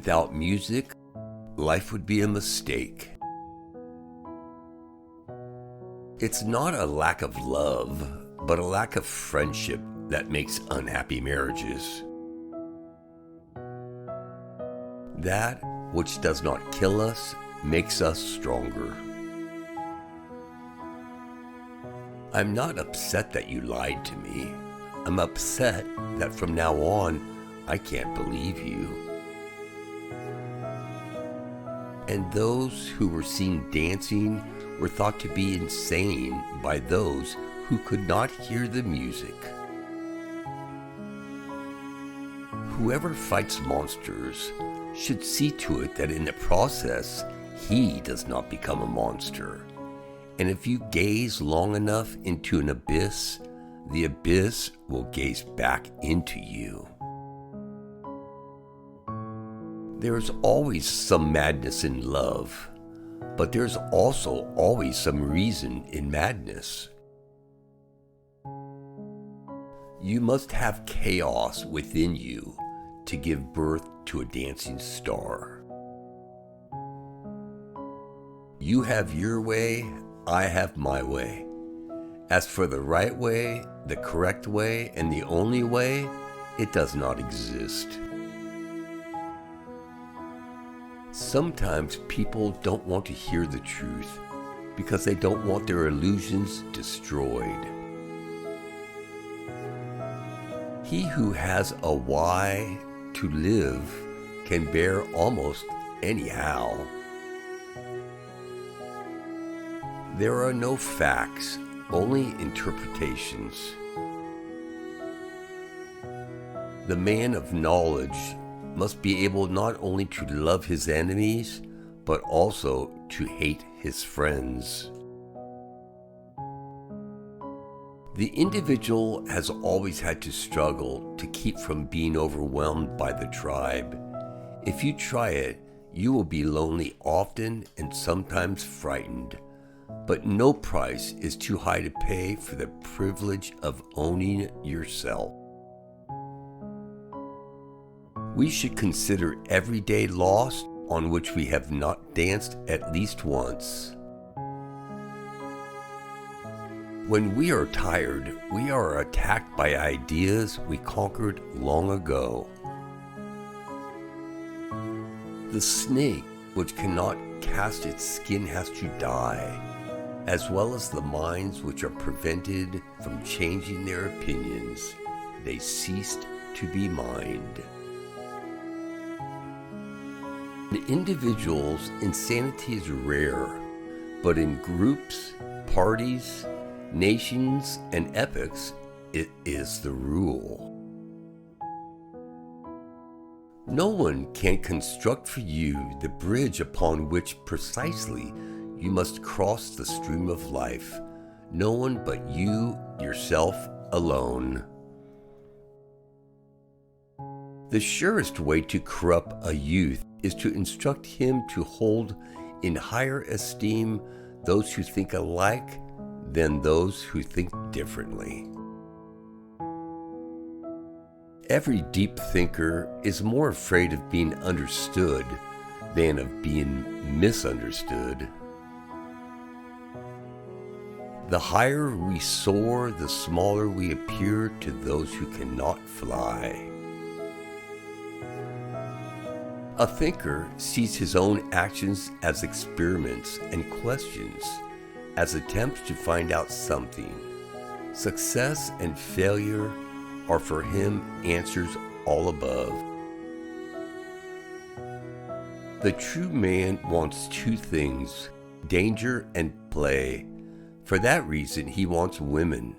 Without music, life would be a mistake. It's not a lack of love, but a lack of friendship that makes unhappy marriages. That which does not kill us makes us stronger. I'm not upset that you lied to me. I'm upset that from now on, I can't believe you. And those who were seen dancing were thought to be insane by those who could not hear the music. Whoever fights monsters should see to it that in the process, he does not become a monster. And if you gaze long enough into an abyss, the abyss will gaze back into you. There's always some madness in love, but there's also always some reason in madness. You must have chaos within you to give birth to a dancing star. You have your way, I have my way. As for the right way, the correct way, and the only way, it does not exist. Sometimes people don't want to hear the truth because they don't want their illusions destroyed. He who has a why to live can bear almost anyhow. There are no facts, only interpretations. The man of knowledge must be able not only to love his enemies, but also to hate his friends. The individual has always had to struggle to keep from being overwhelmed by the tribe. If you try it, you will be lonely often and sometimes frightened. But no price is too high to pay for the privilege of owning yourself. We should consider every day lost on which we have not danced at least once. When we are tired, we are attacked by ideas we conquered long ago. The snake which cannot cast its skin has to die, as well as the minds which are prevented from changing their opinions. They ceased to be mind. In individuals, insanity is rare, but in groups, parties, nations, and epochs, it is the rule. No one can construct for you the bridge upon which precisely you must cross the stream of life. No one but you, yourself alone. The surest way to corrupt a youth is to instruct him to hold in higher esteem those who think alike than those who think differently. Every deep thinker is more afraid of being understood than of being misunderstood. The higher we soar, the smaller we appear to those who cannot fly. A thinker sees his own actions as experiments and questions, as attempts to find out something. Success and failure are for him answers all above. The true man wants two things, danger and play. For that reason, he wants women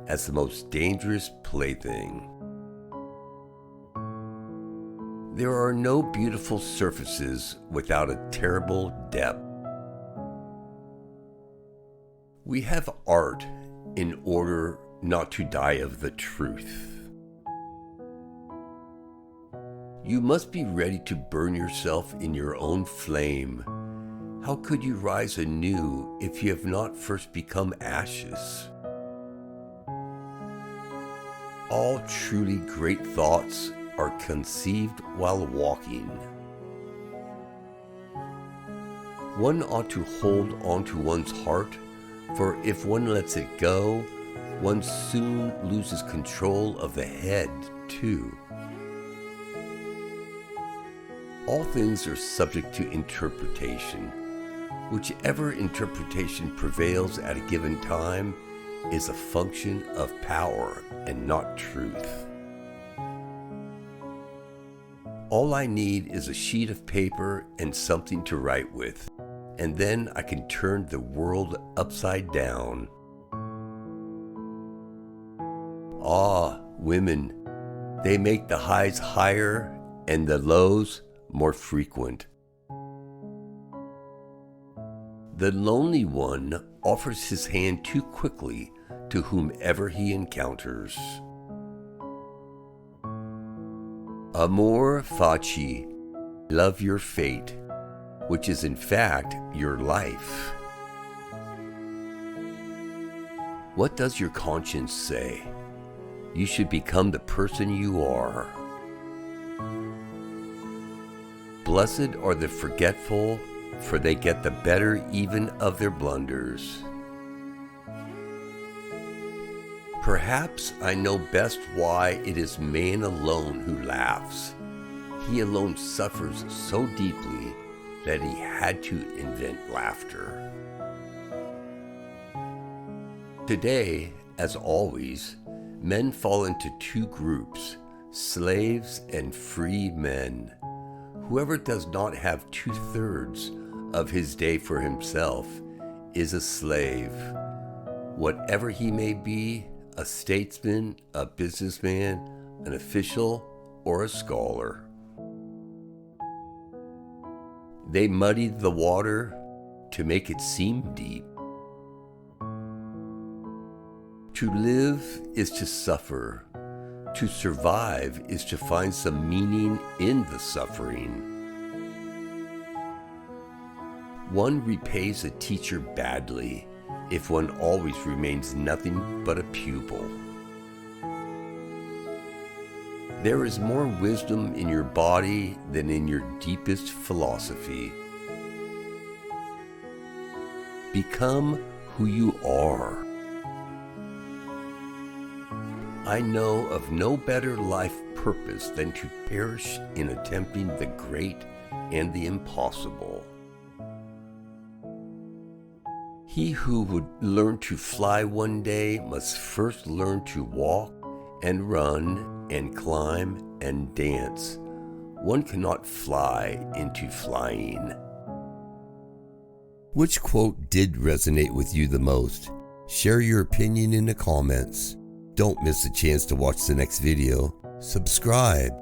as the most dangerous plaything. There are no beautiful surfaces without a terrible depth. We have art in order not to die of the truth. You must be ready to burn yourself in your own flame. How could you rise anew if you have not first become ashes? All truly great thoughts are conceived while walking. One ought to hold on to one's heart, for if one lets it go, one soon loses control of the head, too. All things are subject to interpretation. Whichever interpretation prevails at a given time is a function of power and not truth. All I need is a sheet of paper and something to write with, and then I can turn the world upside down. Ah, women, they make the highs higher and the lows more frequent. The lonely one offers his hand too quickly to whomever he encounters. Amor facie, love your fate, which is in fact your life. What does your conscience say? You should become the person you are. Blessed are the forgetful, for they get the better even of their blunders. Perhaps I know best why it is man alone who laughs. He alone suffers so deeply that he had to invent laughter. Today, as always, men fall into two groups, slaves and free men. Whoever does not have 2/3 of his day for himself is a slave, whatever he may be, a statesman, a businessman, an official, or a scholar. They muddy the water to make it seem deep. To live is to suffer. To survive is to find some meaning in the suffering. One repays a teacher badly if one always remains nothing but a pupil. There is more wisdom in your body than in your deepest philosophy. Become who you are. I know of no better life purpose than to perish in attempting the great and the impossible. He who would learn to fly one day must first learn to walk and run and climb and dance. One cannot fly into flying. Which quote did resonate with you the most? Share your opinion in the comments. Don't miss a chance to watch the next video. Subscribe.